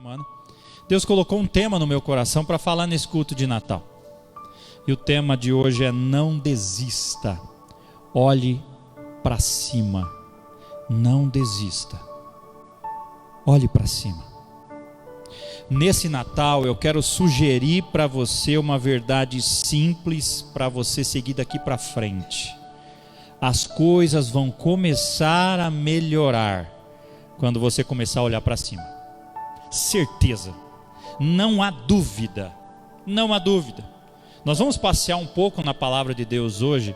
semana, Deus colocou um tema no meu coração para falar nesse culto de Natal. E o tema de hoje é: não desista, olhe para cima. Não desista, olhe para cima. Nesse Natal eu quero sugerir para você uma verdade simples para você seguir daqui para frente. As coisas vão começar a melhorar quando você começar a olhar para cima. Certeza, não há dúvida, não há dúvida. Nós vamos passear um pouco na palavra de Deus hoje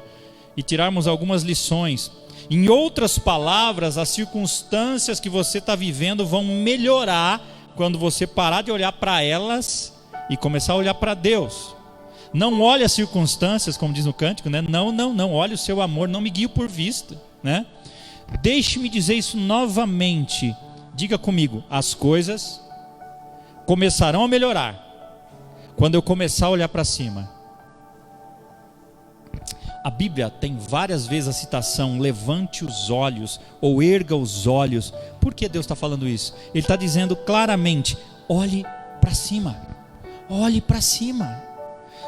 e tirarmos algumas lições. Em outras palavras, as circunstâncias que você está vivendo vão melhorar quando você parar de olhar para elas e começar a olhar para Deus. Não olhe as circunstâncias, como diz no cântico, né? Não, olhe o seu amor, não me guie por vista, né? Deixe-me dizer isso novamente, diga comigo: as coisas começarão a melhorar quando eu começar a olhar para cima. A Bíblia tem várias vezes a citação: levante os olhos, ou erga os olhos. Por que Deus está falando isso? Ele está dizendo claramente: olhe para cima, olhe para cima.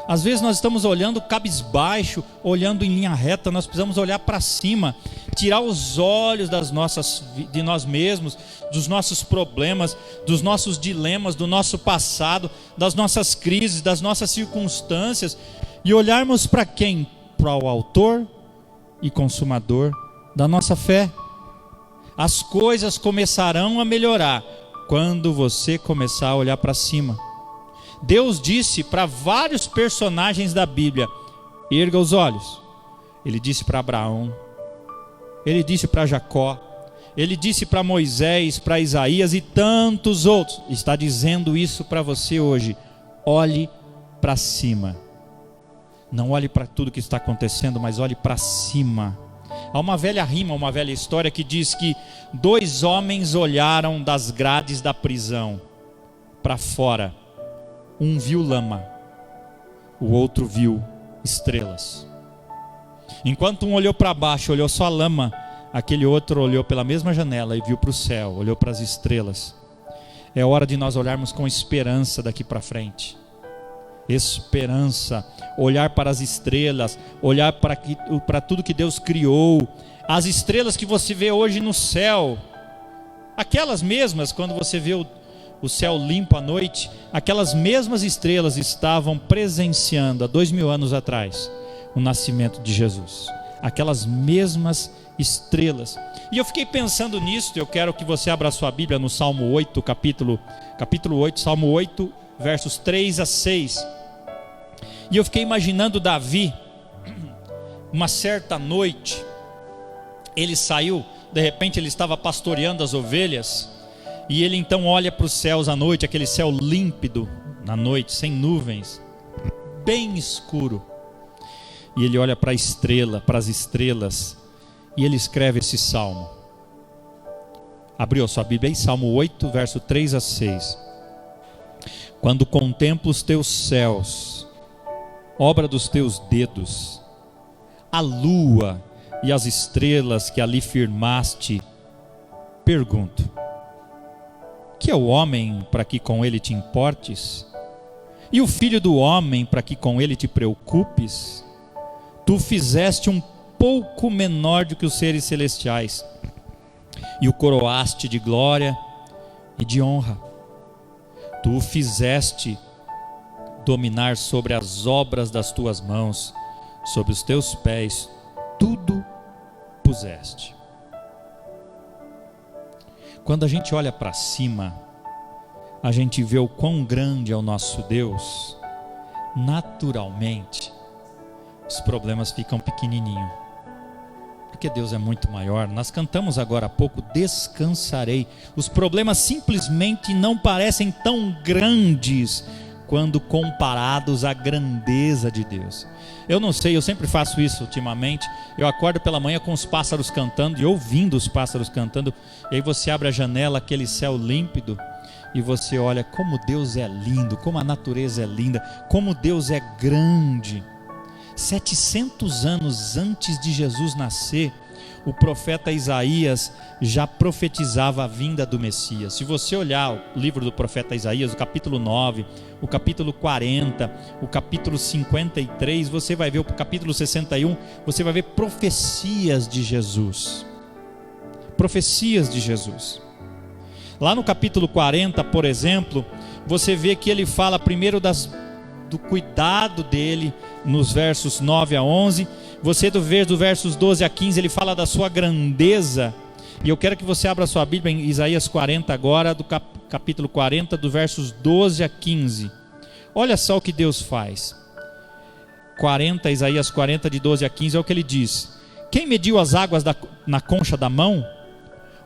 Às vezes nós estamos olhando cabisbaixo, olhando em linha reta. Nós precisamos olhar para cima, tirar os olhos de nós mesmos, dos nossos problemas, dos nossos dilemas, do nosso passado, das nossas crises, das nossas circunstâncias, e olharmos para quem? Para o autor e consumador da nossa fé. As coisas começarão a melhorar quando você começar a olhar para cima. Deus disse para vários personagens da Bíblia: erga os olhos. Ele disse para Abraão, ele disse para Jacó, ele disse para Moisés, para Isaías e tantos outros. Está dizendo isso para você hoje: olhe para cima. Não olhe para tudo que está acontecendo, mas olhe para cima. Há uma velha rima, uma velha história que diz que 2 homens olharam das grades da prisão para fora. Um viu lama, o outro viu estrelas. Enquanto um olhou para baixo, olhou só a lama, aquele outro olhou pela mesma janela e viu para o céu, olhou para as estrelas. É hora de nós olharmos com esperança daqui para frente. Esperança, olhar para as estrelas, olhar para tudo que Deus criou. As estrelas que você vê hoje no céu, aquelas mesmas, quando você vê o céu limpo à noite, aquelas mesmas estrelas estavam presenciando há 2000 anos atrás o nascimento de Jesus. Aquelas mesmas estrelas. E eu fiquei pensando nisso. Eu quero que você abra a sua Bíblia no Salmo 8, capítulo 8, Salmo 8, versos 3 a 6. E eu fiquei imaginando Davi, uma certa noite, ele saiu, de repente ele estava pastoreando as ovelhas, e ele então olha para os céus à noite, aquele céu límpido na noite, sem nuvens, bem escuro, e ele olha para as estrelas, e ele escreve esse salmo. Abriu a sua Bíblia aí, Salmo 8, verso 3 a 6. Quando contemplo os teus céus, obra dos teus dedos, a lua e as estrelas que ali firmaste, pergunto: que é o homem para que com ele te importes? E o filho do homem para que com ele te preocupes? Tu fizeste um pouco menor do que os seres celestiais, e o coroaste de glória e de honra. Tu o fizeste dominar sobre as obras das tuas mãos, sobre os teus pés tudo puseste. Quando a gente olha para cima, a gente vê o quão grande é o nosso Deus. Naturalmente, os problemas ficam pequenininhos, porque Deus é muito maior. Nós cantamos agora há pouco: descansarei. Os problemas simplesmente não parecem tão grandes quando comparados à grandeza de Deus. Eu não sei, eu sempre faço isso ultimamente. Eu acordo pela manhã com os pássaros cantando e ouvindo os pássaros cantando, e aí você abre a janela, aquele céu límpido, e você olha como Deus é lindo, como a natureza é linda, como Deus é grande. 700 anos antes de Jesus nascer, o profeta Isaías já profetizava a vinda do Messias. Se você olhar o livro do profeta Isaías, o capítulo 9, o capítulo 40, o capítulo 53, você vai ver o capítulo 61, você vai ver profecias de Jesus. Profecias de Jesus. Lá no capítulo 40, por exemplo, você vê que ele fala primeiro do cuidado dele, nos versos 9 a 11. Você do versos 12 a 15, ele fala da sua grandeza. E eu quero que você abra a sua Bíblia em Isaías 40 agora, do capítulo 40, dos versos 12 a 15. Olha só o que Deus faz. Isaías 40, de 12 a 15, é o que ele diz: quem mediu as águas na concha da mão?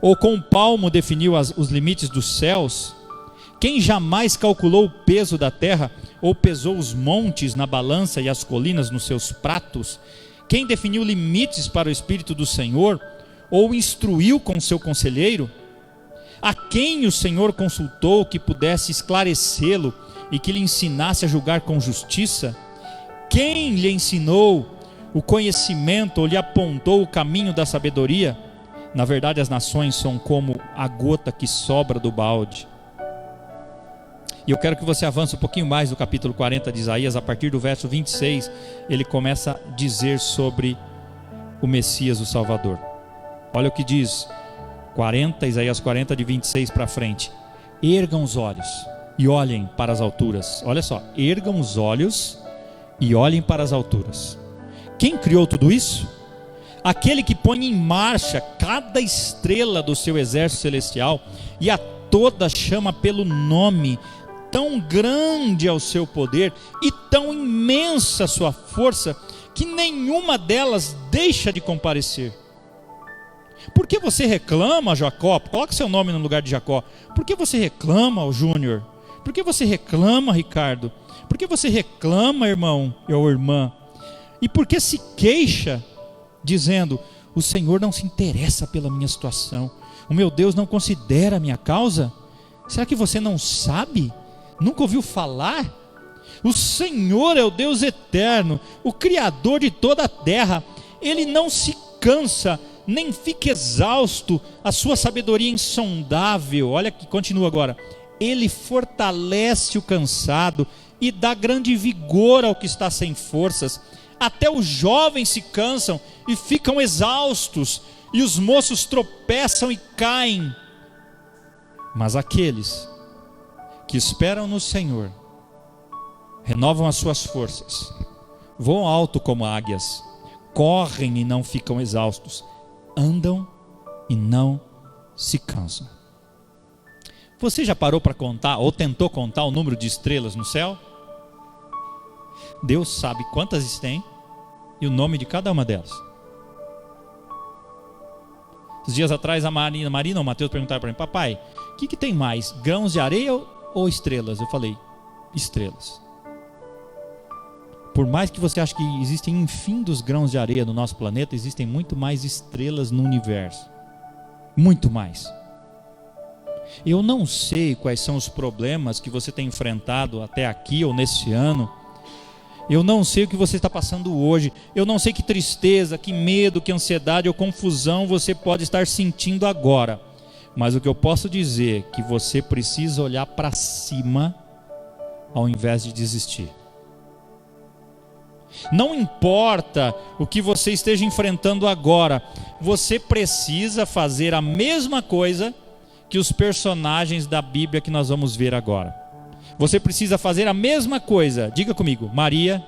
Ou com um palmo definiu os limites dos céus? Quem jamais calculou o peso da terra, ou pesou os montes na balança e as colinas nos seus pratos? Quem definiu limites para o Espírito do Senhor, ou instruiu com seu conselheiro? A quem o Senhor consultou que pudesse esclarecê-lo e que lhe ensinasse a julgar com justiça? Quem lhe ensinou o conhecimento ou lhe apontou o caminho da sabedoria? Na verdade, as nações são como a gota que sobra do balde. E eu quero que você avance um pouquinho mais do capítulo 40 de Isaías. A partir do verso 26, ele começa a dizer sobre o Messias, o Salvador. Olha o que diz Isaías 40, de 26 para frente: ergam os olhos e olhem para as alturas. Olha só, ergam os olhos e olhem para as alturas. Quem criou tudo isso? Aquele que põe em marcha cada estrela do seu exército celestial, e a todas chama pelo nome. Tão grande é o seu poder e tão imensa a sua força, que nenhuma delas deixa de comparecer. Por que você reclama, Jacó? Coloque seu nome no lugar de Jacó. Por que você reclama, Júnior? Por que você reclama, Ricardo? Por que você reclama, irmão ou irmã? E por que se queixa, dizendo: o Senhor não se interessa pela minha situação, o meu Deus não considera a minha causa? Será que você não sabe? Nunca ouviu falar? O Senhor é o Deus eterno, o Criador de toda a terra. Ele não se cansa, nem fica exausto. A sua sabedoria é insondável. Olha que continua agora: ele fortalece o cansado e dá grande vigor ao que está sem forças. Até os jovens se cansam e ficam exaustos, e os moços tropeçam e caem. Mas aqueles que esperam no Senhor renovam as suas forças, voam alto como águias, correm e não ficam exaustos, andam e não se cansam. Você já parou para contar, ou tentou contar o número de estrelas no céu? Deus sabe quantas tem e o nome de cada uma delas. Esses dias atrás a Marina ou o Mateus perguntaram para mim: papai, o que tem mais, grãos de areia ou estrelas? Eu falei: estrelas. Por mais que você ache que existem infinitos grãos de areia no nosso planeta, existem muito mais estrelas no universo. Muito mais. Eu não sei quais são os problemas que você tem enfrentado até aqui ou nesse ano. Eu não sei o que você está passando hoje. Eu não sei que tristeza, que medo, que ansiedade ou confusão você pode estar sentindo agora. Mas o que eu posso dizer é que você precisa olhar para cima ao invés de desistir. Não importa o que você esteja enfrentando agora, você precisa fazer a mesma coisa que os personagens da Bíblia que nós vamos ver agora. Você precisa fazer a mesma coisa. Diga comigo: Maria,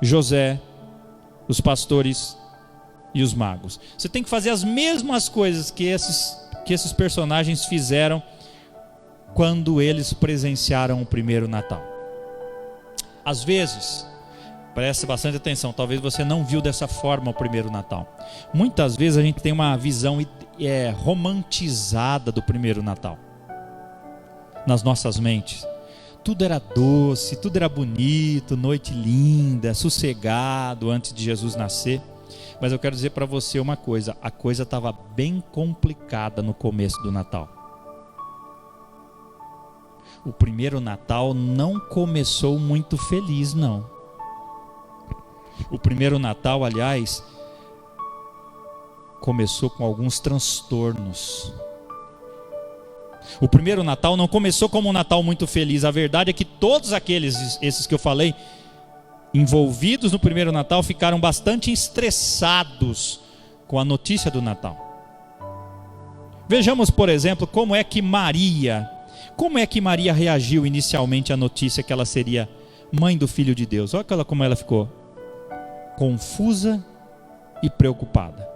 José, os pastores e os magos. Você tem que fazer as mesmas coisas que esses personagens fizeram quando eles presenciaram o primeiro Natal. Às vezes, preste bastante atenção, talvez você não viu dessa forma o primeiro Natal. Muitas vezes a gente tem uma visão romantizada do primeiro Natal nas nossas mentes. Tudo era doce, tudo era bonito, noite linda, sossegado antes de Jesus nascer. Mas eu quero dizer para você uma coisa: a coisa estava bem complicada no começo do Natal. O primeiro Natal não começou muito feliz, não. O primeiro Natal, aliás, começou com alguns transtornos. O primeiro Natal não começou como um Natal muito feliz. A verdade é que todos esses que eu falei, envolvidos no primeiro Natal, ficaram bastante estressados com a notícia do Natal. Vejamos, por exemplo, como é que Maria reagiu inicialmente à notícia que ela seria mãe do Filho de Deus. Olha como ela ficou confusa e preocupada.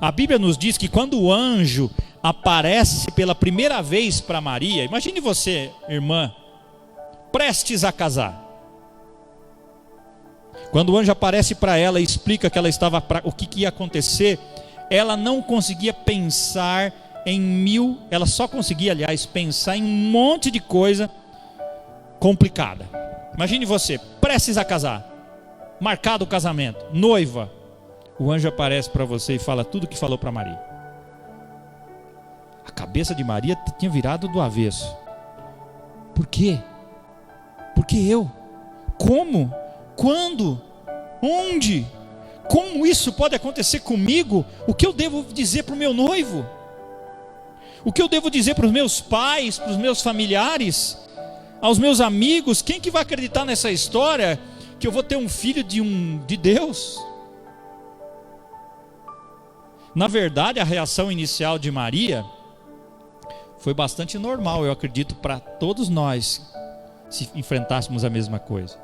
A Bíblia nos diz que quando o anjo aparece pela primeira vez para Maria, imagine você, irmã, prestes a casar. Quando o anjo aparece para ela e explica que ela estava o que ia acontecer, ela não conseguia pensar ela só conseguia, aliás, pensar em um monte de coisa complicada. Imagine você, prestes a casar, marcado o casamento, noiva. O anjo aparece para você e fala tudo o que falou para Maria. A cabeça de Maria tinha virado do avesso. Por quê? Por que eu? Como? Quando? Onde? Como isso pode acontecer comigo? O que eu devo dizer para o meu noivo? O que eu devo dizer para os meus pais, para os meus familiares, aos meus amigos? Quem que vai acreditar nessa história que eu vou ter um filho de Deus? Na verdade, a reação inicial de Maria foi bastante normal, eu acredito, para todos nós, se enfrentássemos a mesma coisa.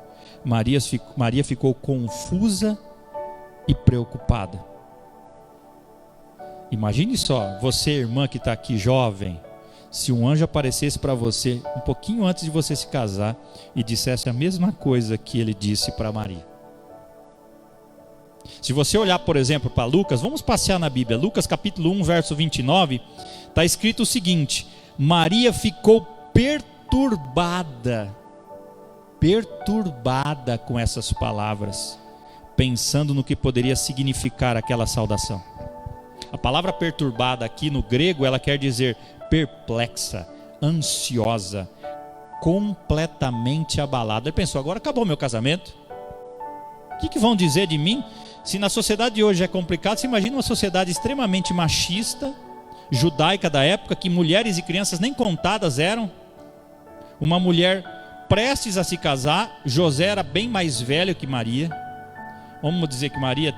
Maria ficou confusa e preocupada. Imagine só, você, irmã que está aqui jovem, se um anjo aparecesse para você um pouquinho antes de você se casar e dissesse a mesma coisa que ele disse para Maria. Se você olhar, por exemplo, para Lucas, vamos passear na Bíblia, Lucas capítulo 1, verso 29, está escrito o seguinte: Maria ficou perturbada com essas palavras, pensando no que poderia significar aquela saudação. A palavra perturbada aqui no grego, ela quer dizer perplexa, ansiosa, completamente abalada. Ele pensou, agora acabou meu casamento? O que vão dizer de mim? Se na sociedade de hoje é complicado, você imagina uma sociedade extremamente machista, judaica da época, que mulheres e crianças nem contadas eram. Uma mulher prestes a se casar, José era bem mais velho que Maria. Vamos dizer que Maria,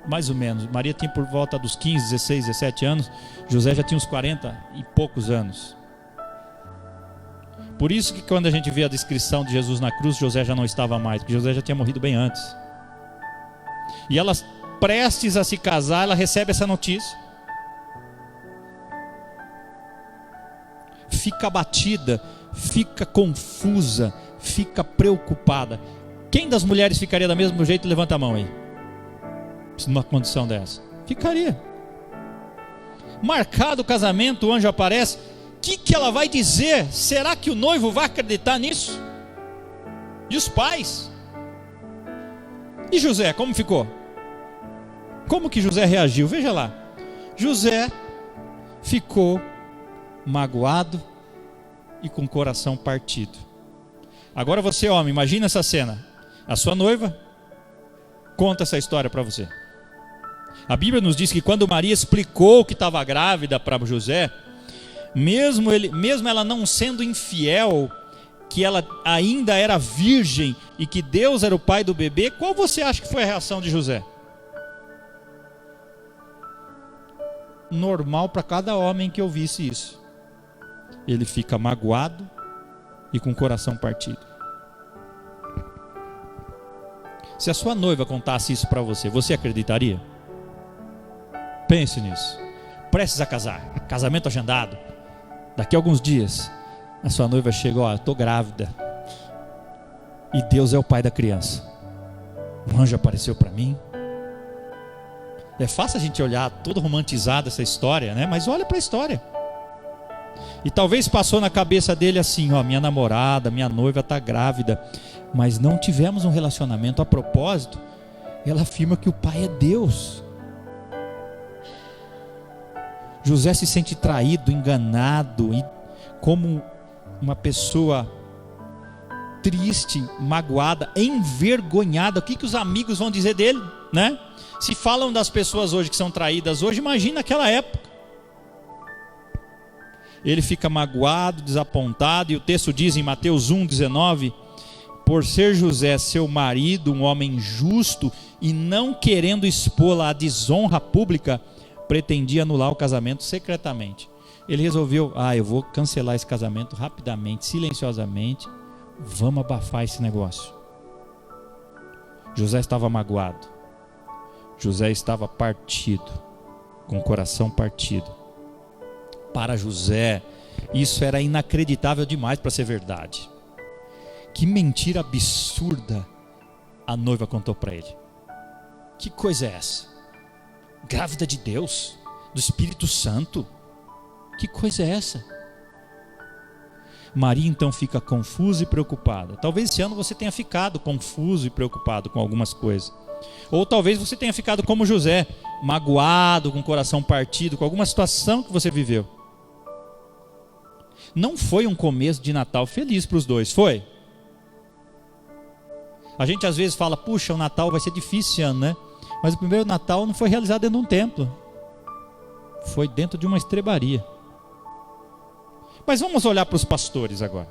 mais ou menos, Maria tinha por volta dos 15, 16, 17 anos, José já tinha uns 40 e poucos anos. Por isso que quando a gente vê a descrição de Jesus na cruz, José já não estava mais, porque José já tinha morrido bem antes. E ela, prestes a se casar, ela recebe essa notícia. Fica abatida, fica confusa, fica preocupada. Quem das mulheres ficaria do mesmo jeito? Levanta a mão aí. Numa condição dessa. Ficaria. Marcado o casamento, o anjo aparece. O que ela vai dizer? Será que o noivo vai acreditar nisso? E os pais? E José, como ficou? Como que José reagiu? Veja lá. José ficou magoado e com o coração partido. Agora você, homem, imagina essa cena. A sua noiva conta essa história para você. A Bíblia nos diz que quando Maria explicou que estava grávida para José, mesmo ela não sendo infiel, que ela ainda era virgem e que Deus era o pai do bebê, qual você acha que foi a reação de José? Normal para cada homem que ouvisse isso. Ele fica magoado e com o coração partido. Se a sua noiva contasse isso para você, você acreditaria? Pense nisso. Prestes a casar, casamento agendado. Daqui a alguns dias, a sua noiva chega, eu estou grávida. E Deus é o pai da criança. Um anjo apareceu para mim. É fácil a gente olhar todo romantizado essa história, né? Mas olha para a história. E talvez passou na cabeça dele assim, minha namorada, minha noiva está grávida, mas não tivemos um relacionamento. A propósito, ela afirma que o pai é Deus. José se sente traído, enganado, e como uma pessoa triste, magoada, envergonhada. O que os amigos vão dizer dele? né? Se falam das pessoas hoje que são traídas hoje, imagina naquela época. Ele fica magoado, desapontado, e o texto diz em Mateus 1,19: por ser José seu marido, um homem justo, e não querendo expô-la à desonra pública, pretendia anular o casamento secretamente. Ele resolveu, eu vou cancelar esse casamento rapidamente, silenciosamente, vamos abafar esse negócio. José estava magoado, José estava partido, com o coração partido. Para José, isso era inacreditável demais para ser verdade. Que mentira absurda a noiva contou para ele. Que coisa é essa? Grávida de Deus, do Espírito Santo. Que coisa é essa? Maria então fica confusa e preocupada. Talvez esse ano você tenha ficado confuso e preocupado com algumas coisas. Ou talvez você tenha ficado como José, magoado, com o coração partido, com alguma situação que você viveu. Não foi um começo de Natal feliz para os dois, foi? A gente às vezes fala, puxa, o Natal vai ser difícil esse ano, né? Mas o primeiro Natal não foi realizado dentro de um templo. Foi dentro de uma estrebaria. Mas vamos olhar para os pastores agora.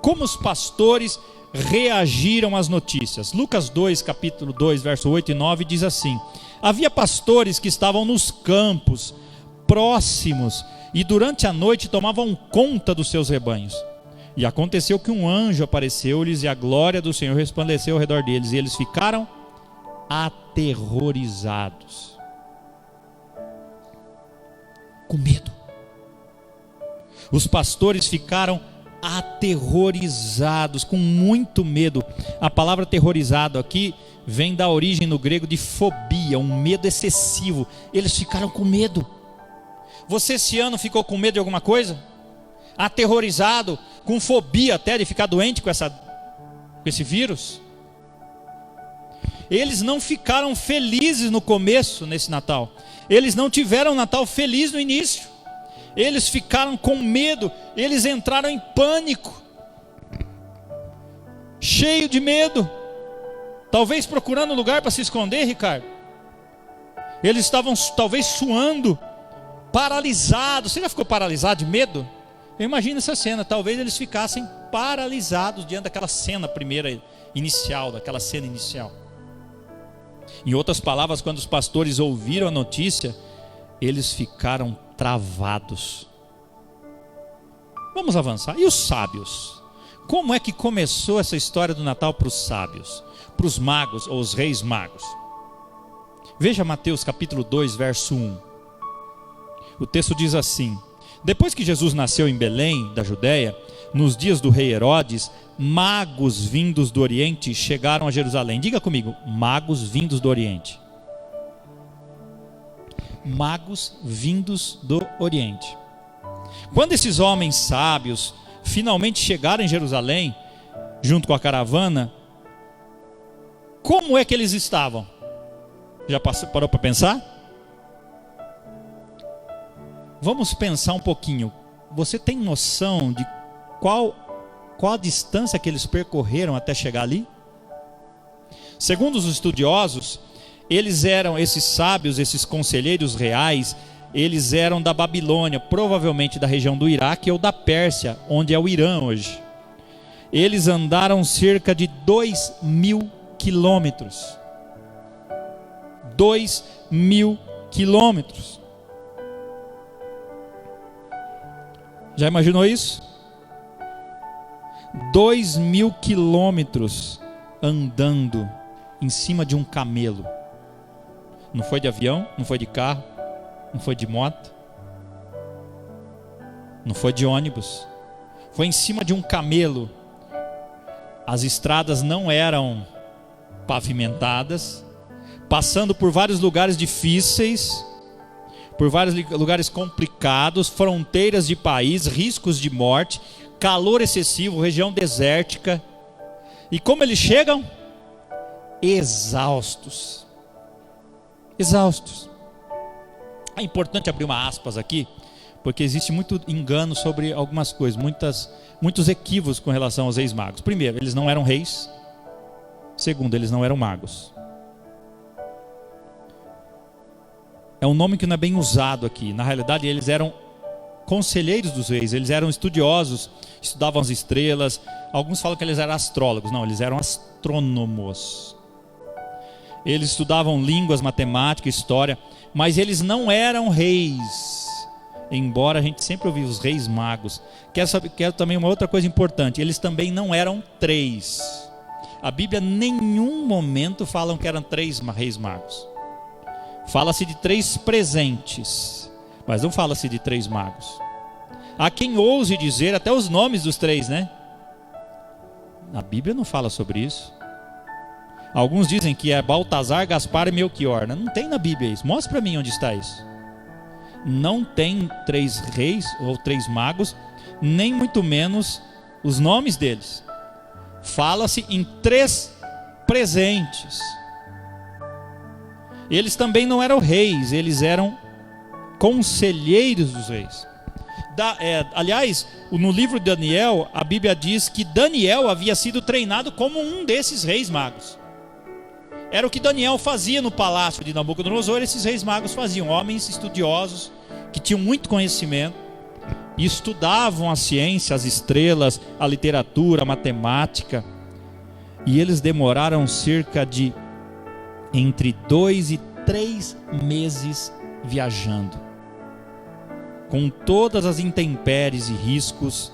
Como os pastores reagiram às notícias? Lucas 2, capítulo 2, verso 8 e 9 diz assim: havia pastores que estavam nos campos próximos e durante a noite tomavam conta dos seus rebanhos. E aconteceu que um anjo apareceu-lhes e a glória do Senhor resplandeceu ao redor deles, e eles ficaram aterrorizados, com medo. Os pastores ficaram aterrorizados, com muito medo. A palavra aterrorizado aqui vem da origem no grego de fobia, um medo excessivo. Eles ficaram com medo. Você esse ano ficou com medo de alguma coisa? Aterrorizado, com fobia até de ficar doente com esse vírus? Eles não ficaram felizes no começo, nesse Natal. Eles não tiveram um Natal feliz no início. Eles ficaram com medo, eles entraram em pânico, cheio de medo, talvez procurando um lugar para se esconder, Ricardo. Eles estavam talvez suando, paralisados. Você já ficou paralisado de medo? Eu imagino essa cena, talvez eles ficassem paralisados diante daquela cena inicial. Em outras palavras, quando os pastores ouviram a notícia, eles ficaram travados. Vamos avançar. E os sábios? Como é que começou essa história do Natal para os sábios? Para os magos, ou os reis magos? Veja Mateus capítulo 2, verso 1. O texto diz assim: depois que Jesus nasceu em Belém, da Judéia, nos dias do rei Herodes, magos vindos do Oriente chegaram a Jerusalém. Diga comigo, magos vindos do Oriente. Magos vindos do Oriente. Quando esses homens sábios finalmente chegaram em Jerusalém, junto com a caravana, como é que eles estavam? Já parou para pensar? Vamos pensar um pouquinho. Você tem noção de qual a distância que eles percorreram até chegar ali? Segundo os estudiosos, esses sábios, esses conselheiros reais, eles eram da Babilônia, provavelmente da região do Iraque ou da Pérsia, onde é o Irã hoje. Eles andaram cerca de 2.000 quilômetros. 2.000 quilômetros. Já imaginou isso? 2.000 quilômetros andando em cima de um camelo. Não foi de avião, não foi de carro, não foi de moto, não foi de ônibus. Foi em cima de um camelo. As estradas não eram pavimentadas, passando por vários lugares difíceis, por vários lugares complicados, fronteiras de país, riscos de morte, calor excessivo, região desértica. E como eles chegam? Exaustos. Exaustos. É importante abrir uma aspas aqui, porque existe muito engano sobre algumas coisas, muitos equívocos com relação aos reis magos. Primeiro, eles não eram reis. Segundo, eles não eram magos. é um nome que não é bem usado aqui. Na realidade, eles eram conselheiros dos reis, eles eram estudiosos, estudavam as estrelas. Alguns falam que eles eram astrólogos. Não, eles eram astrônomos. Eles estudavam línguas, matemática, história, mas eles não eram reis. Embora a gente sempre ouviu os reis magos. Quero também uma outra coisa importante: eles também não eram 3. A Bíblia em nenhum momento fala que eram 3 reis magos. Fala-se de 3 presentes, mas não fala-se de 3 magos. Há quem ouse dizer até os nomes dos 3, né? A Bíblia não fala sobre isso. Alguns dizem que é Baltazar, Gaspar e Melquior. Não tem na Bíblia isso. Mostra para mim onde está isso. Não tem 3 reis ou 3 magos, nem muito menos os nomes deles. Fala-se em 3 presentes. Eles também não eram reis, eles eram conselheiros dos reis. Aliás, no livro de Daniel, a Bíblia diz que Daniel havia sido treinado como um desses reis magos. Era o que Daniel fazia no palácio de Nabucodonosor. Esses reis magos faziam, homens estudiosos, que tinham muito conhecimento, e estudavam a ciência, as estrelas, a literatura, a matemática. E eles demoraram cerca de entre 2 e 3 meses viajando, com todas as intempéries e riscos,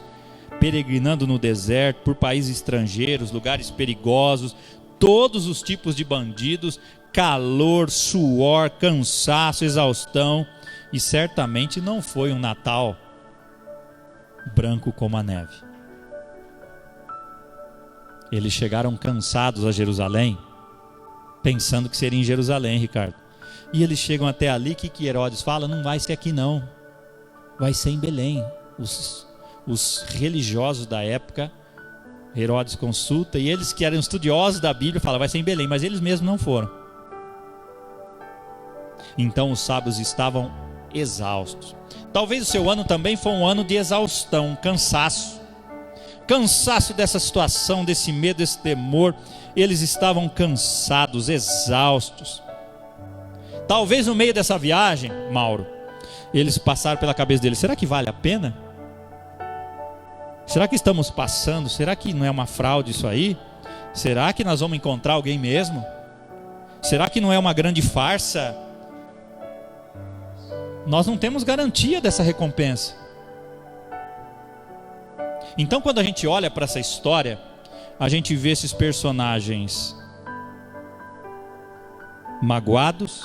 peregrinando no deserto, por países estrangeiros, lugares perigosos, todos os tipos de bandidos, calor, suor, cansaço, exaustão. E certamente não foi um Natal branco como a neve. Eles chegaram cansados a Jerusalém, pensando que seria em Jerusalém, Ricardo. E eles chegam até ali, que Herodes fala? Não vai ser aqui não, vai ser em Belém. Os religiosos da época, Herodes consulta, e eles que eram estudiosos da Bíblia falam, vai ser em Belém, mas eles mesmos não foram. Então os sábios estavam exaustos. Talvez o seu ano também foi um ano de exaustão, cansaço dessa situação, desse medo, desse temor. Eles estavam cansados, exaustos. Talvez no meio dessa viagem, Mauro, eles passaram pela cabeça deles, será que vale a pena? Será que estamos passando? Será que não é uma fraude isso aí? Será que nós vamos encontrar alguém mesmo? Será que não é uma grande farsa? Nós não temos garantia dessa recompensa. Então, quando a gente olha para essa história, a gente vê esses personagens magoados,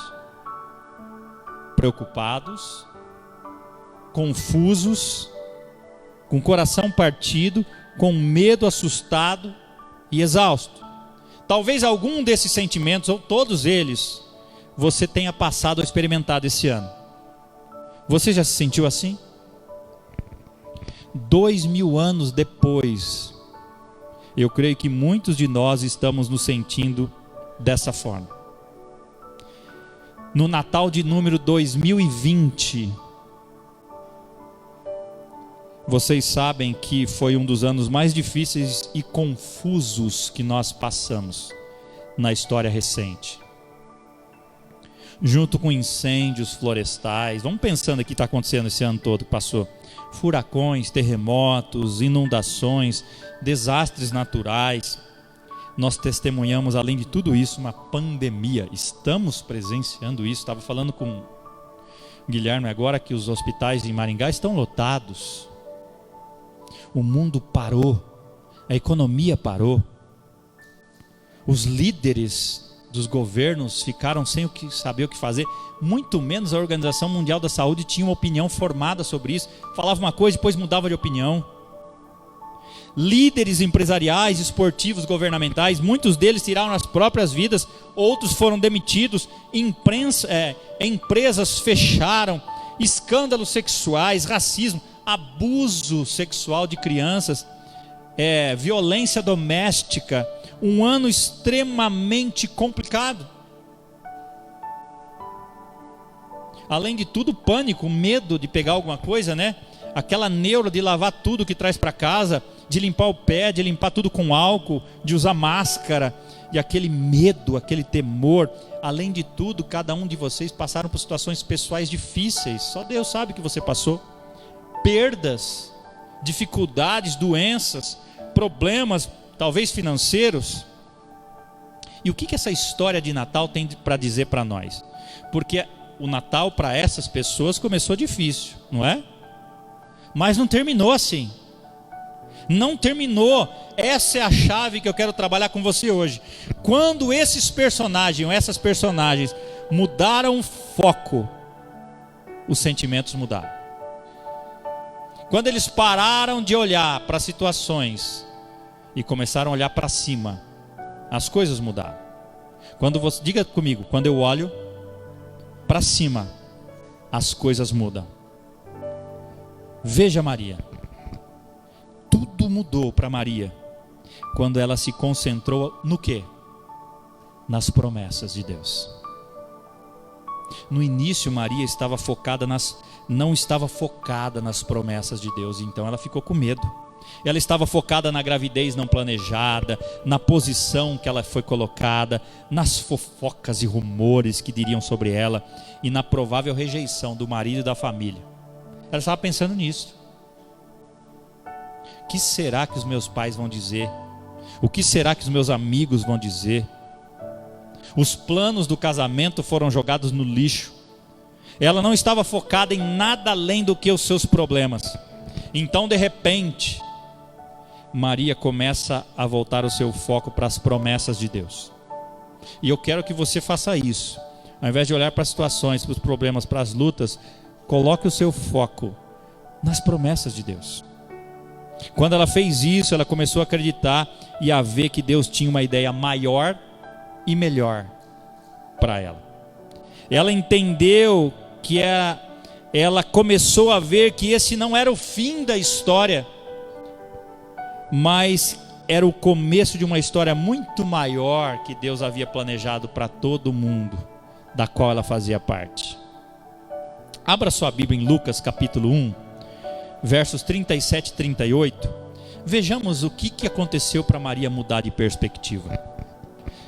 preocupados, confusos, com o coração partido, com medo, assustado e exausto. Talvez algum desses sentimentos, ou todos eles, você tenha passado ou experimentado esse ano. Você já se sentiu assim? 2000 anos depois, eu creio que muitos de nós estamos nos sentindo dessa forma. No Natal de número 2020, vocês sabem que foi um dos anos mais difíceis e confusos que nós passamos na história recente. Junto com incêndios florestais, vamos pensando aqui o que está acontecendo esse ano todo que passou. Furacões, terremotos, inundações, desastres naturais. Nós testemunhamos, além de tudo isso, uma pandemia. Estamos presenciando isso. Estava falando com o Guilherme agora que os hospitais em Maringá estão lotados. O mundo parou, a economia parou. Os líderes dos governos ficaram sem saber o que fazer. Muito menos a Organização Mundial da Saúde tinha uma opinião formada sobre isso. Falava uma coisa e depois mudava de opinião. Líderes empresariais, esportivos, governamentais, muitos deles tiraram as próprias vidas, outros foram demitidos, empresas fecharam, escândalos sexuais, racismo, abuso sexual de crianças, violência doméstica. Um ano extremamente complicado. Além de tudo, pânico, medo de pegar alguma coisa, né? Aquela neura de lavar tudo que traz para casa. de limpar o pé, de limpar tudo com álcool, de usar máscara, e aquele medo, aquele temor. Além de tudo, cada um de vocês passaram por situações pessoais difíceis, só Deus sabe o que você passou. Perdas, dificuldades, doenças, problemas, talvez financeiros. E o que essa história de Natal tem para dizer para nós? Porque o Natal para essas pessoas começou difícil, não é? Mas não terminou assim. Não terminou. Essa é a chave que eu quero trabalhar com você hoje. Quando esses personagens, essas personagens mudaram o foco, os sentimentos mudaram. Quando eles pararam de olhar para situações e começaram a olhar para cima, as coisas mudaram. Quando você, diga comigo, quando eu olho para cima, as coisas mudam. Veja Maria. Tudo mudou para Maria quando ela se concentrou no quê? Nas promessas de Deus. No início Maria estava focada não estava focada nas promessas de Deus, então ela ficou com medo. Ela estava focada na gravidez não planejada, na posição que ela foi colocada, nas fofocas e rumores que diriam sobre ela e na provável rejeição do marido e da família. Ela estava pensando nisso. O que será que os meus pais vão dizer? O que será que os meus amigos vão dizer? Os planos do casamento foram jogados no lixo. Ela não estava focada em nada além do que os seus problemas. Então, de repente, Maria começa a voltar o seu foco para as promessas de Deus. E eu quero que você faça isso. Ao invés de olhar para as situações, para os problemas, para as lutas, coloque o seu foco nas promessas de Deus. Quando ela fez isso, ela começou a acreditar e a ver que Deus tinha uma ideia maior e melhor para ela. Ela entendeu que ela começou a ver que esse não era o fim da história, mas era o começo de uma história muito maior que Deus havia planejado para todo mundo, da qual ela fazia parte. Abra sua Bíblia em Lucas capítulo 1, versos 37 e 38. Vejamos o que aconteceu para Maria mudar de perspectiva.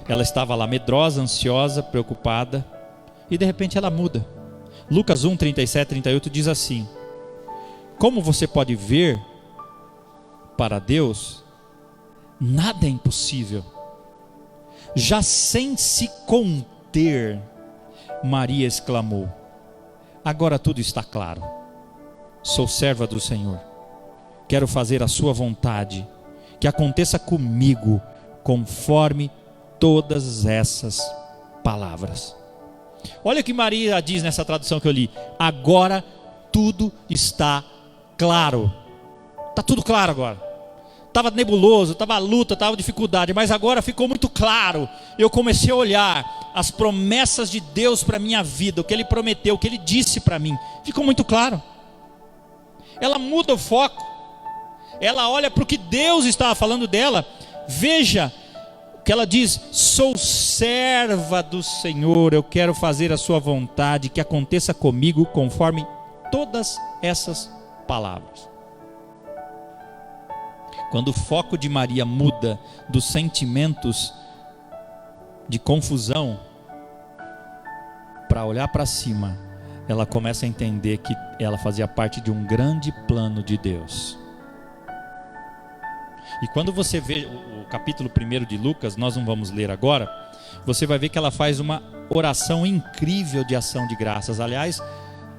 Ela estava lá medrosa, ansiosa, preocupada, e de repente ela muda. Lucas 1, 37 e 38 diz assim: como você pode ver, para Deus nada é impossível. Já sem se conter, Maria exclamou: agora tudo está claro. Sou serva do Senhor, quero fazer a sua vontade, que aconteça comigo conforme todas essas palavras. Olha o que Maria diz nessa tradução que eu li: agora tudo está claro. Está tudo claro agora. Estava nebuloso, estava luta, estava dificuldade, mas agora ficou muito claro. Eu comecei a olhar as promessas de Deus para a minha vida, o que Ele prometeu, o que Ele disse para mim, ficou muito claro. Ela muda o foco, ela olha para o que Deus estava falando dela. Veja que ela diz: sou serva do Senhor, eu quero fazer a sua vontade, que aconteça comigo conforme todas essas palavras. Quando o foco de Maria muda dos sentimentos de confusão para olhar para cima, ela começa a entender que ela fazia parte de um grande plano de Deus. E quando você vê o capítulo 1 de Lucas, nós não vamos ler agora, você vai ver que ela faz uma oração incrível de ação de graças. Aliás,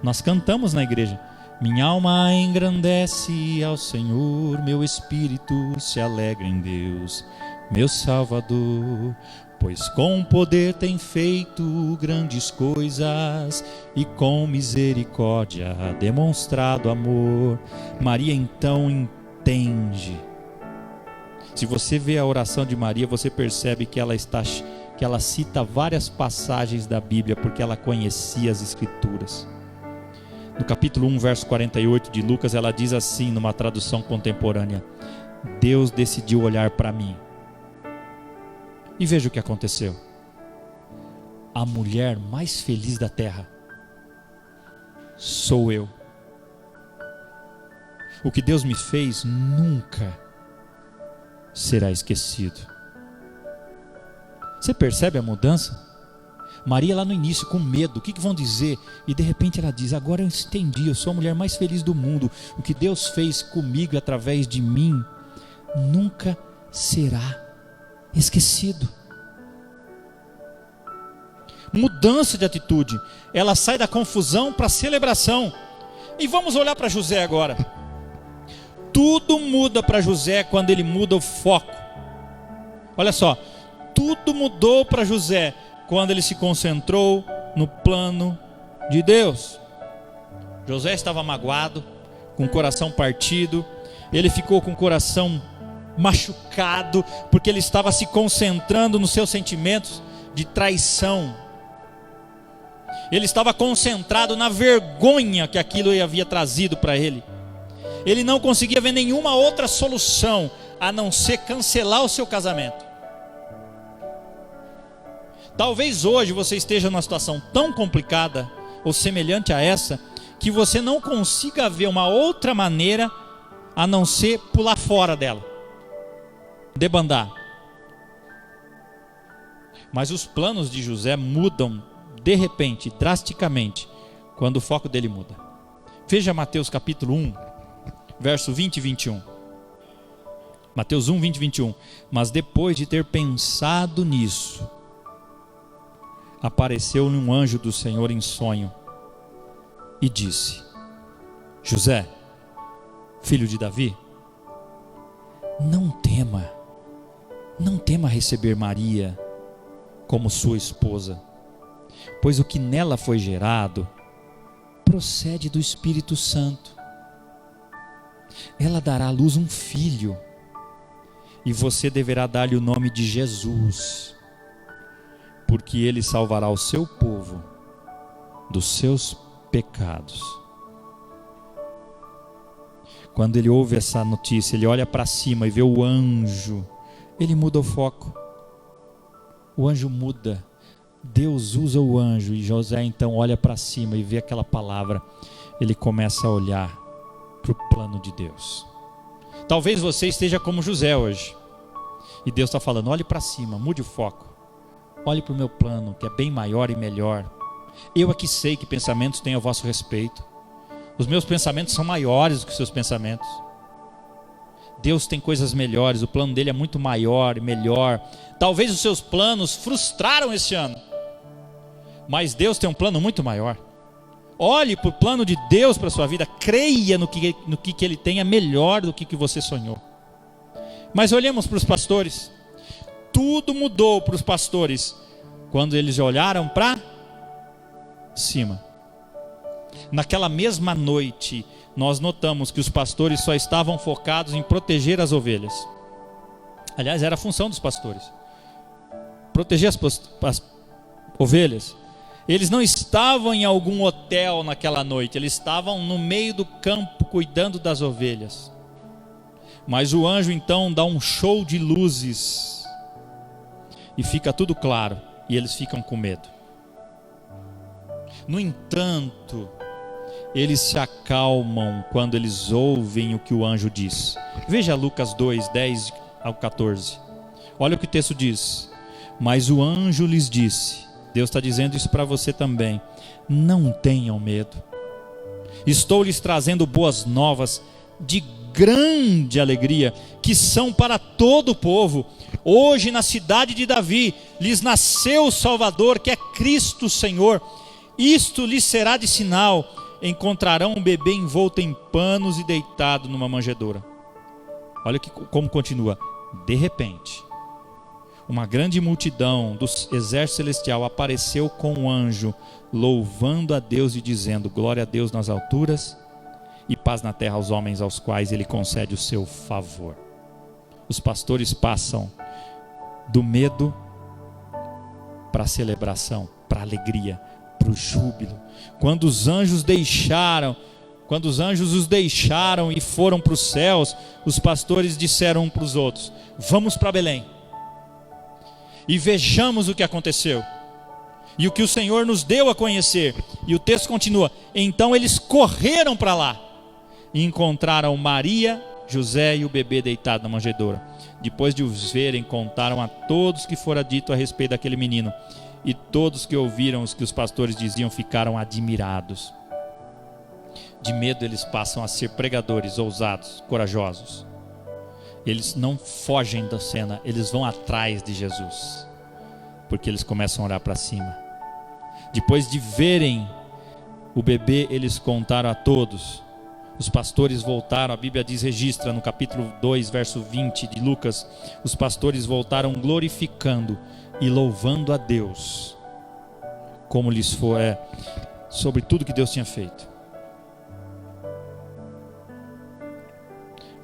nós cantamos na igreja: minha alma engrandece ao Senhor, meu espírito se alegra em Deus, meu Salvador, pois com poder tem feito grandes coisas e com misericórdia demonstrado amor. Maria então entende. Se você vê a oração de Maria, você percebe que ela cita várias passagens da Bíblia, porque ela conhecia as Escrituras. No capítulo 1, verso 48 de Lucas, ela diz assim, numa tradução contemporânea: Deus decidiu olhar para mim. E veja o que aconteceu. A mulher mais feliz da terra sou eu. O que Deus me fez nunca será esquecido. Você percebe a mudança? Maria lá no início com medo, o que vão dizer? E de repente ela diz: agora eu entendi, eu sou a mulher mais feliz do mundo. O que Deus fez comigo e através de mim nunca será esquecido. Mudança de atitude. Ela sai da confusão para a celebração. E vamos olhar para José agora. Tudo muda para José quando ele muda o foco. Olha só, tudo mudou para José quando ele se concentrou no plano de Deus. José estava magoado, com o coração partido. Ele ficou com o coração machucado, porque ele estava se concentrando nos seus sentimentos de traição. Ele estava concentrado na vergonha que aquilo havia trazido para ele. Ele não conseguia ver nenhuma outra solução a não ser cancelar o seu casamento. Talvez hoje você esteja numa situação tão complicada ou semelhante a essa, que você não consiga ver uma outra maneira a não ser pular fora dela, debandar. Mas os planos de José mudam de repente, drasticamente, quando o foco dele muda. Veja Mateus capítulo 1, verso 20 e 21. Mateus 1, 20 e 21. Mas depois de ter pensado nisso, apareceu-lhe um anjo do Senhor em sonho e disse: José, filho de Davi, não tema receber Maria como sua esposa, pois o que nela foi gerado procede do Espírito Santo. Ela dará à luz um filho, e você deverá dar-lhe o nome de Jesus, porque ele salvará o seu povo dos seus pecados. Quando ele ouve essa notícia, ele olha para cima e vê o anjo, ele muda o foco. O anjo muda. Deus usa o anjo, e José então olha para cima e vê aquela palavra. Ele começa a olhar para o plano de Deus. Talvez você esteja como José hoje, e Deus está falando: olhe para cima, mude o foco, olhe para o meu plano, que é bem maior e melhor. Eu aqui sei que pensamentos têm a vosso respeito. Os meus pensamentos são maiores do que os seus pensamentos. Deus tem coisas melhores, o plano dele é muito maior e melhor. Talvez os seus planos frustraram esse ano, mas Deus tem um plano muito maior. Olhe para o plano de Deus para a sua vida, creia no que Ele tem é melhor do que você sonhou. Mas olhemos para os pastores. Tudo mudou para os pastores quando eles olharam para cima. Naquela mesma noite, nós notamos que os pastores só estavam focados em proteger as ovelhas. Aliás, era a função dos pastores, proteger as ovelhas. Eles não estavam em algum hotel naquela noite, eles estavam no meio do campo cuidando das ovelhas. Mas o anjo então dá um show de luzes e fica tudo claro, e eles ficam com medo. No entanto, eles se acalmam quando eles ouvem o que o anjo diz. Veja Lucas 2, 10 ao 14. Olha o que o texto diz: mas o anjo lhes disse, Deus está dizendo isso para você também: não tenham medo, estou lhes trazendo boas novas de grande alegria, que são para todo o povo. Hoje na cidade de Davi lhes nasceu o Salvador, que é Cristo Senhor. Isto lhes será de sinal: encontrarão um bebê envolto em panos e deitado numa manjedoura. Olha como continua: de repente, uma grande multidão do exército celestial apareceu com um anjo, louvando a Deus e dizendo: glória a Deus nas alturas e paz na terra aos homens aos quais Ele concede o seu favor. Os pastores passam do medo para a celebração, para a alegria, para o júbilo. Quando os anjos os deixaram e foram para os céus, os pastores disseram uns para os outros: vamos para Belém e vejamos o que aconteceu e o que o Senhor nos deu a conhecer. E o texto continua: então eles correram para lá e encontraram Maria José e o bebê deitado na manjedoura. Depois de os verem, contaram a todos que fora dito a respeito daquele menino. E todos que ouviram os que os pastores diziam ficaram admirados. De medo eles passam a ser pregadores ousados, corajosos. Eles não fogem da cena, eles vão atrás de Jesus, porque eles começam a olhar para cima. Depois de verem o bebê, eles contaram a todos. Os pastores voltaram, a Bíblia diz, registra no capítulo 2, verso 20 de Lucas, os pastores voltaram glorificando e louvando a Deus, como lhes foi, sobre tudo que Deus tinha feito.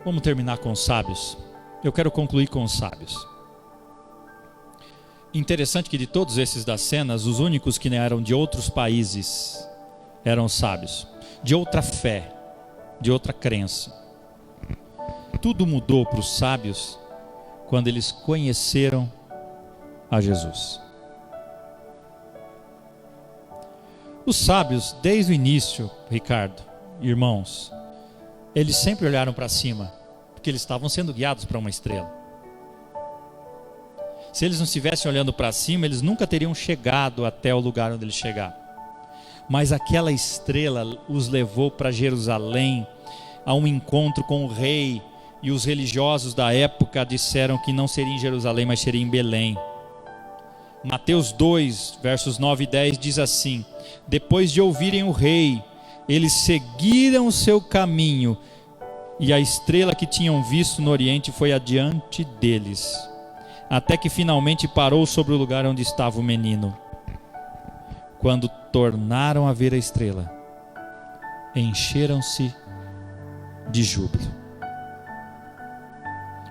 Vamos terminar com os sábios. Eu quero concluir com os sábios. Interessante que de todos esses das cenas, os únicos que eram de outros países eram os sábios, de outra fé, de outra crença. Tudo mudou para os sábios quando eles conheceram a Jesus. Os sábios, desde o início, Ricardo, irmãos, eles sempre olharam para cima, porque eles estavam sendo guiados para uma estrela. Se eles não estivessem olhando para cima, eles nunca teriam chegado até o lugar onde eles chegaram. Mas aquela estrela os levou para Jerusalém, a um encontro com o rei, e os religiosos da época disseram que não seria em Jerusalém, mas seria em Belém. Mateus 2, versos 9 e 10 diz assim: depois de ouvirem o rei, eles seguiram o seu caminho, e a estrela que tinham visto no oriente foi adiante deles, até que finalmente parou sobre o lugar onde estava o menino. Quando tornaram a ver a estrela, encheram-se de júbilo.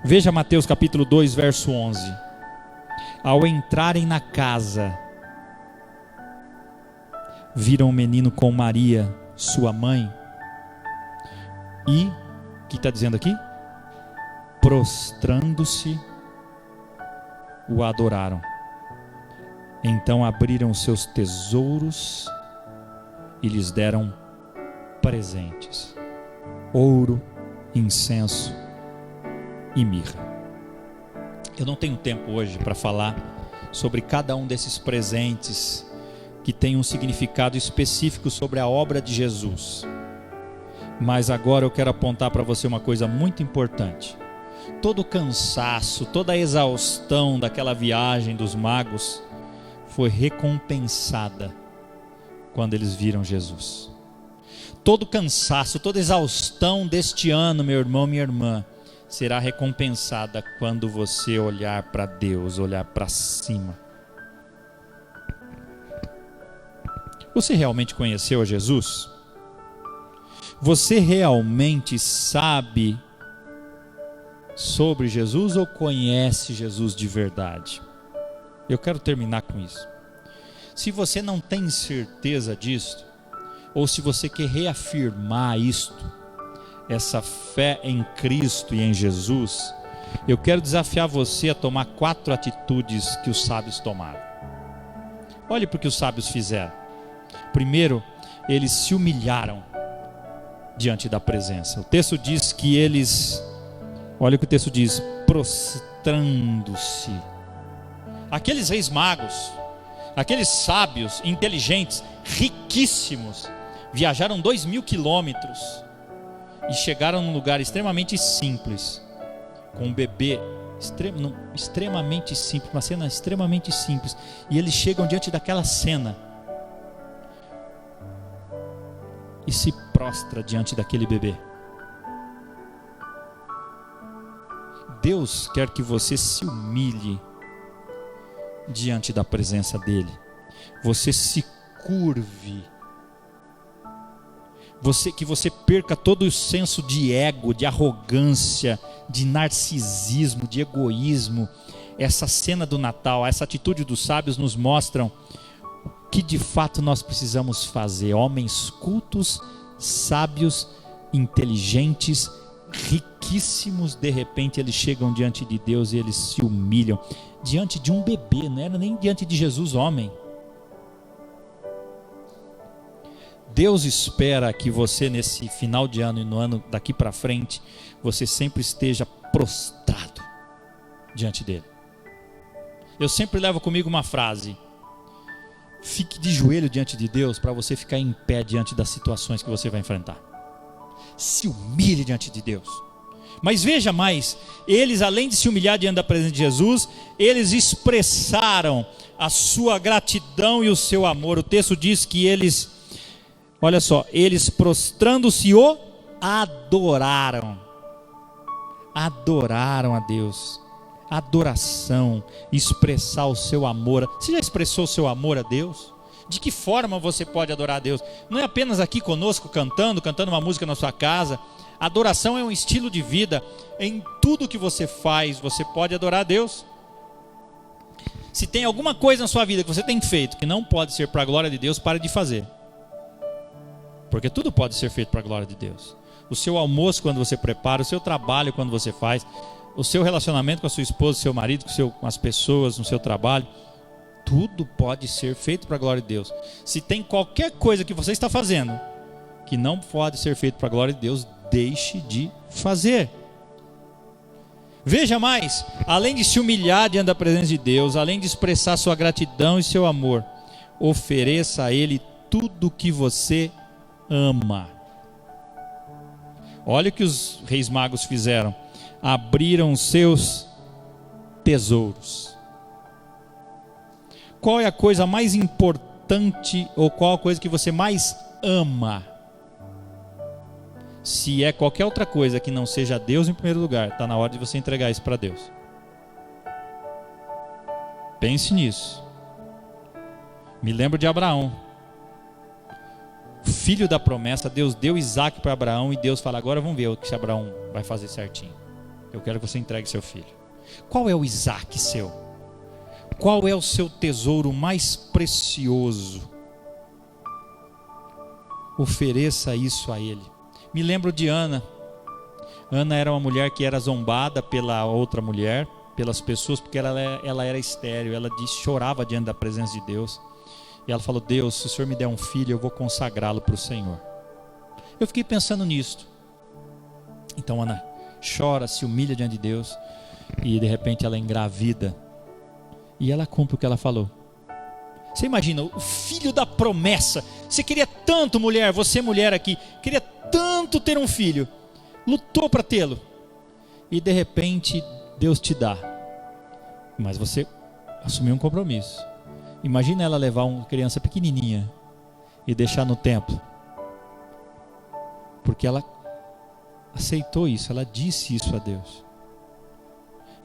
Veja Mateus capítulo 2, verso 11. Ao entrarem na casa, viram o menino com Maria, sua mãe, e, o que está dizendo aqui? Prostrando-se, o adoraram. Então abriram os seus tesouros e lhes deram presentes: ouro, incenso e mirra. Eu não tenho tempo hoje para falar sobre cada um desses presentes que tem um significado específico sobre a obra de Jesus. Mas agora eu quero apontar para você uma coisa muito importante. Todo o cansaço, toda a exaustão daquela viagem dos magos foi recompensada quando eles viram Jesus. Todo o cansaço, toda a exaustão deste ano, meu irmão, minha irmã, será recompensada quando você olhar para Deus, olhar para cima. Você realmente conheceu a Jesus? Você realmente sabe sobre Jesus ou conhece Jesus de verdade? Eu quero terminar com isso. Se você não tem certeza disso, ou se você quer reafirmar isto, essa fé em Cristo e em Jesus, eu quero desafiar você a tomar 4 atitudes que os sábios tomaram. Olhe para o que os sábios fizeram. Primeiro, eles se humilharam diante da presença. O texto diz que eles, olha o que o texto diz, prostrando-se. Aqueles reis magos, aqueles sábios, inteligentes, riquíssimos, viajaram 2.000 quilômetros e chegaram num lugar extremamente simples, com um bebê extremamente simples, uma cena extremamente simples, e eles chegam diante daquela cena e se prostra diante daquele bebê. Deus quer que você se humilhe diante da presença dele, você se curve, que você perca todo o senso de ego, de arrogância, de narcisismo, de egoísmo. Essa cena do Natal, essa atitude dos sábios nos mostram o que de fato nós precisamos fazer. Homens cultos, sábios, inteligentes, riquíssimos, de repente eles chegam diante de Deus e eles se humilham diante de um bebê, não era nem diante de Jesus homem. Deus espera que você, nesse final de ano e no ano daqui para frente, você sempre esteja prostrado diante dele. Eu sempre levo comigo uma frase: fique de joelho diante de Deus, para você ficar em pé diante das situações que você vai enfrentar. Se humilhe diante de Deus. Mas veja mais, eles, além de se humilhar diante da presença de Jesus, eles expressaram a sua gratidão e o seu amor. O texto diz que eles, olha só, eles prostrando-se o adoraram. Adoraram a Deus. Adoração, expressar o seu amor. Você já expressou o seu amor a Deus? De que forma você pode adorar a Deus? Não é apenas aqui conosco cantando uma música na sua casa. Adoração é um estilo de vida. Em tudo que você faz, você pode adorar a Deus. Se tem alguma coisa na sua vida que você tem feito que não pode ser para a glória de Deus, pare de fazer. Porque tudo pode ser feito para a glória de Deus. O seu almoço quando você prepara, o seu trabalho quando você faz, o seu relacionamento com a sua esposa, seu marido, com as pessoas no seu trabalho, tudo pode ser feito para a glória de Deus. Se tem qualquer coisa que você está fazendo que não pode ser feito para a glória de Deus, deixe de fazer. Veja mais, além de se humilhar diante da presença de Deus, além de expressar sua gratidão e seu amor, ofereça a Ele tudo o que você ama. Olha o que os reis magos fizeram: abriram seus tesouros. Qual é a coisa mais importante, ou qual a coisa que você mais ama? Se é qualquer outra coisa que não seja Deus em primeiro lugar, está na hora de você entregar isso para Deus. Pense nisso. Me lembro de Abraão, filho da promessa. Deus deu Isaac para Abraão e Deus fala: agora vamos ver o que Abraão vai fazer certinho. Eu quero que você entregue seu filho. Qual é o Isaac seu? Qual é o seu tesouro mais precioso? Ofereça isso a Ele. Me lembro de Ana. Ana era uma mulher que era zombada pela outra mulher, pelas pessoas, porque ela era estéril. Ela chorava diante da presença de Deus. E ela falou: Deus, se o Senhor me der um filho, eu vou consagrá-lo para o Senhor. Eu fiquei pensando nisto. Então Ana chora, se humilha diante de Deus, e de repente ela é engravida, e ela cumpre o que ela falou. Você imagina, o filho da promessa. Você queria tanto, mulher, você mulher aqui, queria tanto ter um filho, lutou para tê-lo, e de repente Deus te dá, mas você assumiu um compromisso. Imagina ela levar uma criança pequenininha e deixar no templo, porque ela aceitou isso, ela disse isso a Deus.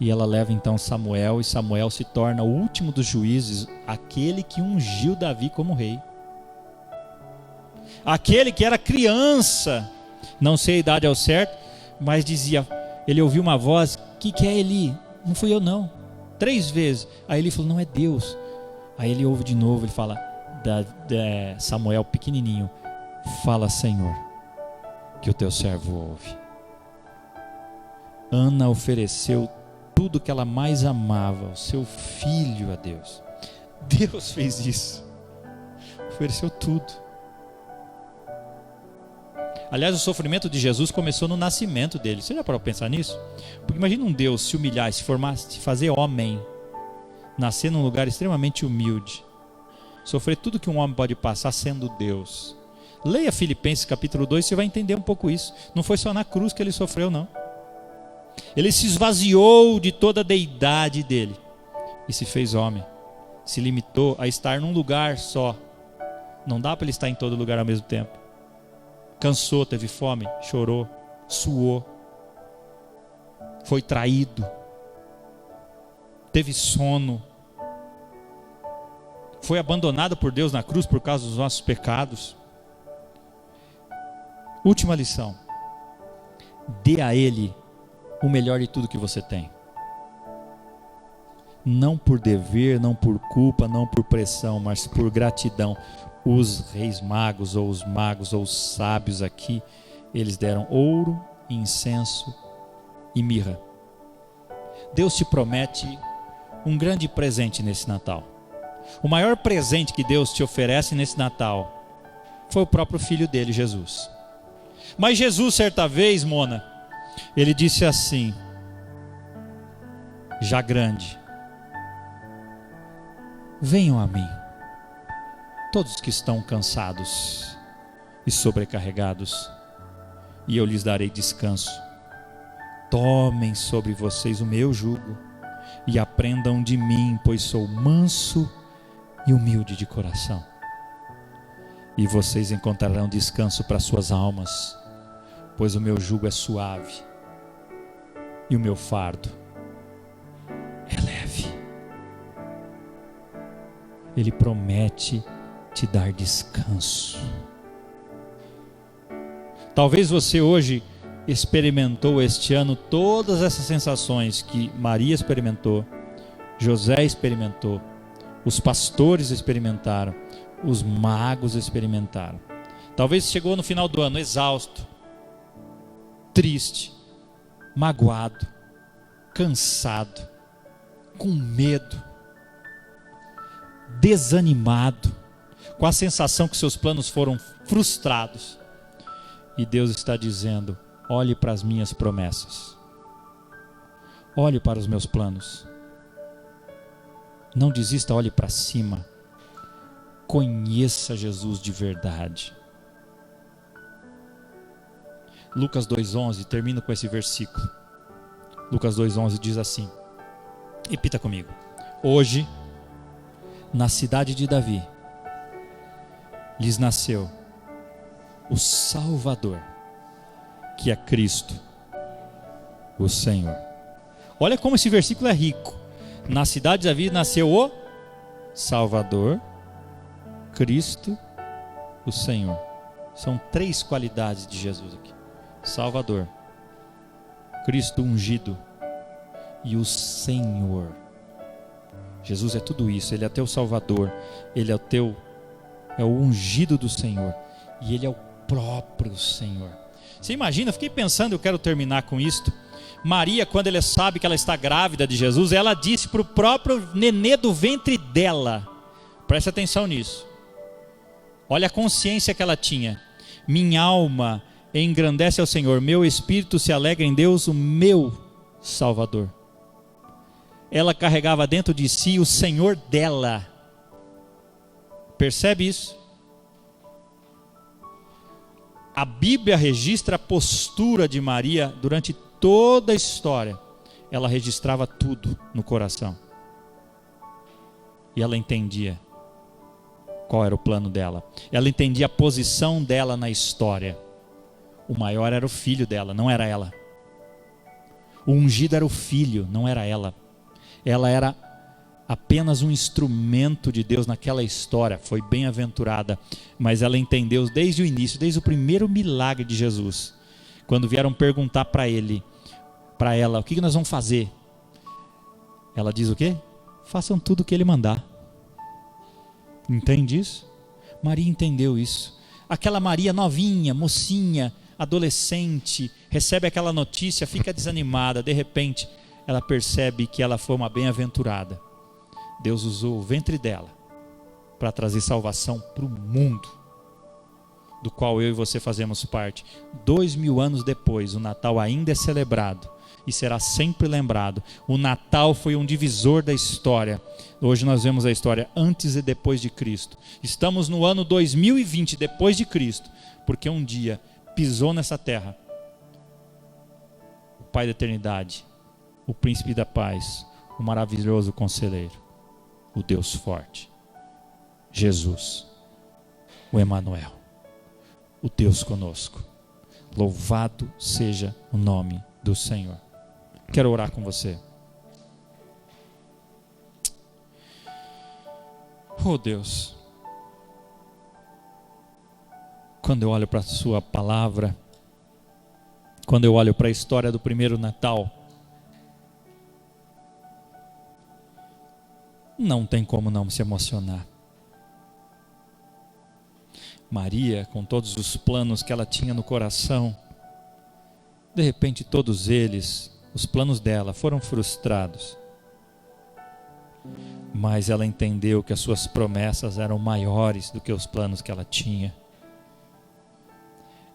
E ela leva então Samuel, e Samuel se torna o último dos juízes, aquele que ungiu Davi como rei. Aquele que era criança, não sei a idade ao certo, mas dizia, ele ouviu uma voz: que é Eli? Não fui eu não. 3 vezes. Aí ele falou: não, é Deus. Aí ele ouve de novo, ele fala, Samuel pequenininho: fala, Senhor, que o teu servo ouve. Ana ofereceu tudo que ela mais amava, o seu filho, a Deus. Deus fez isso, ofereceu tudo. Aliás, o sofrimento de Jesus começou no nascimento dele. Você já parou para pensar nisso? Porque imagina um Deus se humilhar, se formar, se fazer homem, nascer num lugar extremamente humilde, sofrer tudo que um homem pode passar sendo Deus. Leia Filipenses capítulo 2, você vai entender um pouco isso. Não foi só na cruz que ele sofreu, não. Ele se esvaziou de toda a deidade dele e se fez homem. Se limitou a estar num lugar só. Não dá para ele estar em todo lugar ao mesmo tempo. Cansou, teve fome, chorou, suou, foi traído, teve sono, foi abandonado por Deus na cruz por causa dos nossos pecados. Última lição: dê a Ele o melhor de tudo que você tem. Não por dever, não por culpa, não por pressão, mas por gratidão. Os reis magos, ou os magos, ou os sábios aqui, eles deram ouro, incenso e mirra. Deus te promete um grande presente nesse Natal. O maior presente que Deus te oferece nesse Natal Foi o próprio filho dele, Jesus. Mas Jesus, certa vez, Mona, ele disse assim, já grande: venham a mim, todos que estão cansados e sobrecarregados, e eu lhes darei descanso. Tomem sobre vocês o meu jugo e aprendam de mim, pois sou manso e humilde de coração, e vocês encontrarão descanso para suas almas, pois o meu jugo é suave e o meu fardo é leve. Ele promete te dar descanso. Talvez você hoje experimentou este ano todas essas sensações que Maria experimentou, José experimentou, os pastores experimentaram, os magos experimentaram. Talvez chegou no final do ano exausto, triste, magoado, cansado, com medo, desanimado, com a sensação que seus planos foram frustrados. E Deus está dizendo: olhe para as minhas promessas, olhe para os meus planos, não desista, olhe para cima, conheça Jesus de verdade. Lucas 2,11, termino com esse versículo. Lucas 2,11 diz assim, repita comigo: hoje, na cidade de Davi, lhes nasceu o Salvador, que é Cristo, o Senhor. Olha como esse versículo é rico. Na cidade de Davi nasceu o Salvador, Cristo, o Senhor. São 3 qualidades de Jesus aqui: Salvador, Cristo ungido e o Senhor. Jesus é tudo isso. Ele é teu Salvador, Ele é o ungido do Senhor, e Ele é o próprio Senhor. Você imagina, eu fiquei pensando, eu quero terminar com isto. Maria, quando ela sabe que ela está grávida de Jesus, ela disse para o próprio nenê do ventre dela, preste atenção nisso, olha a consciência que ela tinha: minha alma engrandece ao Senhor, meu espírito se alegra em Deus, o meu Salvador. Ela carregava dentro de si o Senhor dela. Percebe isso? A Bíblia registra a postura de Maria durante toda a história. Ela registrava tudo no coração. E ela entendia qual era o plano dela. Ela entendia a posição dela na história. O maior era o filho dela, não era ela. O ungido era o filho, não era ela. Ela era apenas um instrumento de Deus naquela história. Foi bem-aventurada, mas ela entendeu desde o início, desde o primeiro milagre de Jesus, quando vieram perguntar para ela, o que nós vamos fazer? Ela diz o quê? Façam tudo o que Ele mandar. Entende isso? Maria entendeu isso. Aquela Maria novinha, mocinha, adolescente, recebe aquela notícia, fica desanimada, de repente ela percebe que ela foi uma bem-aventurada. Deus usou o ventre dela para trazer salvação para o mundo, do qual eu e você fazemos parte. 2000 anos depois, o Natal ainda é celebrado e será sempre lembrado. O Natal foi um divisor da história. Hoje nós vemos a história antes e depois de Cristo. Estamos no ano 2020 depois de Cristo, porque um dia pisou nessa terra o Pai da eternidade, o Príncipe da paz, o maravilhoso Conselheiro, o Deus forte, Jesus, o Emanuel, o Deus conosco. Louvado seja o nome do Senhor. Quero orar com você. Oh Deus, quando eu olho para a sua palavra, quando eu olho para a história do primeiro Natal, não tem como não se emocionar. Maria, com todos os planos que ela tinha no coração, de repente todos eles, os planos dela foram frustrados. Mas ela entendeu que as suas promessas eram maiores do que os planos que ela tinha.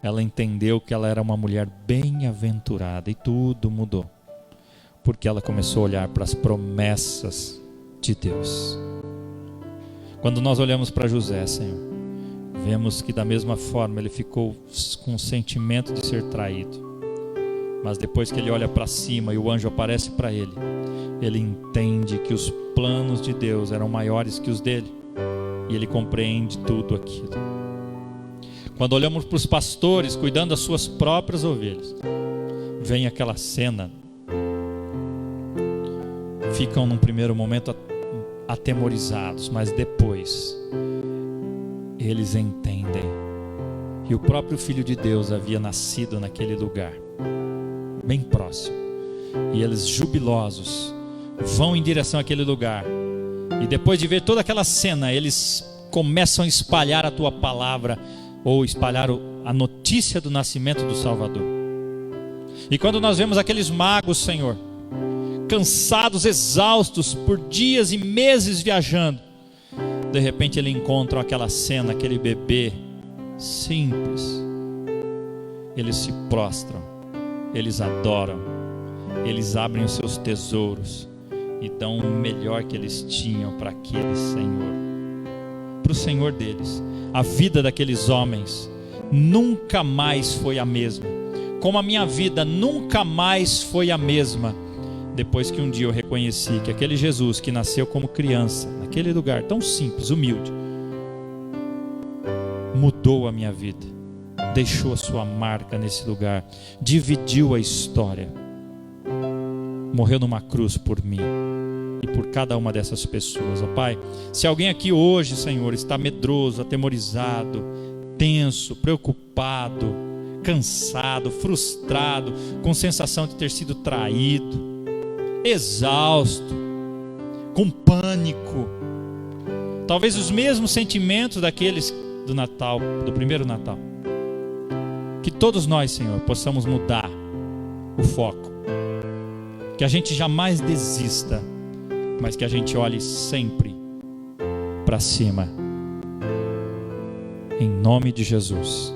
ela entendeu que ela era uma mulher bem-aventurada e tudo mudou, porque ela começou a olhar para as promessas de Deus. Quando nós olhamos para José, Senhor, vemos que da mesma forma ele ficou com o sentimento de ser traído, mas depois que ele olha para cima e o anjo aparece para ele, ele entende que os planos de Deus eram maiores que os dele, e ele compreende tudo aquilo. Quando olhamos para os pastores cuidando das suas próprias ovelhas, vem aquela cena, ficam num primeiro momento atemorizados, mas depois eles entendem que o próprio Filho de Deus havia nascido naquele lugar, bem próximo, e eles jubilosos vão em direção àquele lugar, e depois de ver toda aquela cena, eles começam a espalhar a tua palavra, ou espalhar a notícia do nascimento do Salvador. E quando nós vemos aqueles magos, Senhor, cansados, exaustos por dias e meses viajando, de repente eles encontram aquela cena, aquele bebê simples, eles se prostram, eles adoram, eles abrem os seus tesouros e dão o melhor que eles tinham para aquele Senhor, para o Senhor deles. A vida daqueles homens nunca mais foi a mesma, como a minha vida nunca mais foi a mesma, depois que um dia eu reconheci que aquele Jesus que nasceu como criança, naquele lugar tão simples, humilde, mudou a minha vida, deixou a sua marca nesse lugar, dividiu a história, morreu numa cruz por mim e por cada uma dessas pessoas. Ó Pai, se alguém aqui hoje, Senhor, está medroso, atemorizado, tenso, preocupado, cansado, frustrado, com sensação de ter sido traído, exausto, com pânico, talvez os mesmos sentimentos daqueles do Natal, do primeiro Natal, que todos nós, Senhor, possamos mudar o foco, que a gente jamais desista, mas que a gente olhe sempre para cima, em nome de Jesus.